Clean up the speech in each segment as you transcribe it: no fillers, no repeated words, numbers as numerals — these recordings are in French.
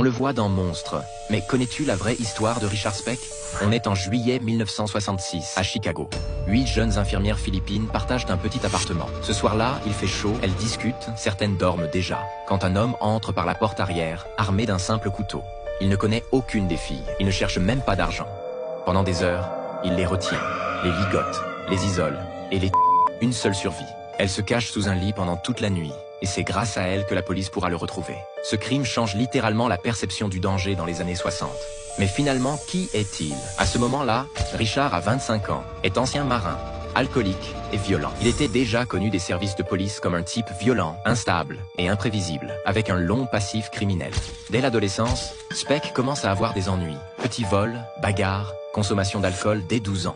le voit dans Monstre. Mais connais-tu la vraie histoire de Richard Speck? On est en juillet 1966, à Chicago. 8 jeunes infirmières philippines partagent un petit appartement. Ce soir-là, il fait chaud, elles discutent, certaines dorment déjà. Quand un homme entre par la porte arrière, armé d'un simple couteau. Il ne connaît aucune des filles, il ne cherche même pas d'argent. Pendant des heures, il les retient, les ligote, les isole, et les une seule survie. Elle se cache sous un lit pendant toute la nuit, et c'est grâce à elle que la police pourra le retrouver. Ce crime change littéralement la perception du danger dans les années 60. Mais finalement, qui est-il? À ce moment-là, Richard a 25 ans, est ancien marin, alcoolique et violent. Il était déjà connu des services de police comme un type violent, instable et imprévisible, avec un long passif criminel. Dès l'adolescence, Speck commence à avoir des ennuis. Petits vols, bagarres, consommation d'alcool dès 12 ans.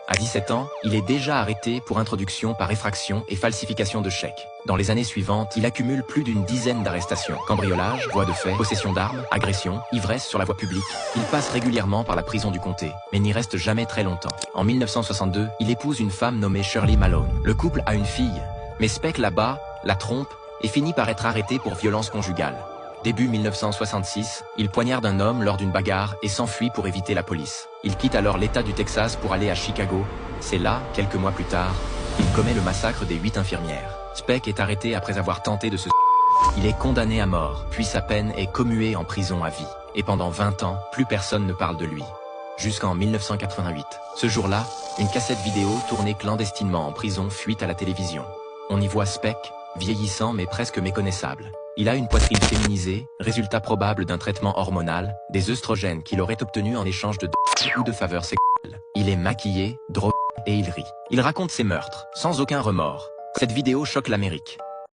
À 17 ans, il est déjà arrêté pour introduction par effraction et falsification de chèques. Dans les années suivantes, il accumule plus d'une dizaine d'arrestations. Cambriolage, voies de fait, possession d'armes, agression, ivresse sur la voie publique. Il passe régulièrement par la prison du comté, mais n'y reste jamais très longtemps. En 1962, il épouse une femme nommée Shirley Malone. Le couple a une fille, mais Speck la bat, la trompe et finit par être arrêté pour violence conjugale. Début 1966, il poignarde un homme lors d'une bagarre et s'enfuit pour éviter la police. Il quitte alors l'État du Texas pour aller à Chicago. C'est là, quelques mois plus tard, qu'il commet le massacre des 8 infirmières. Speck est arrêté après avoir tenté de se... Il est condamné à mort, puis sa peine est commuée en prison à vie. Et pendant 20 ans, plus personne ne parle de lui. Jusqu'en 1988. Ce jour-là, une cassette vidéo tournée clandestinement en prison fuite à la télévision. On y voit Speck, vieillissant mais presque méconnaissable. Il a une poitrine féminisée, résultat probable d'un traitement hormonal, des œstrogènes qu'il aurait obtenus en échange de ou de faveurs sexuelles. Il est maquillé, drogué et il rit. Il raconte ses meurtres, sans aucun remords. Cette vidéo choque l'Amérique.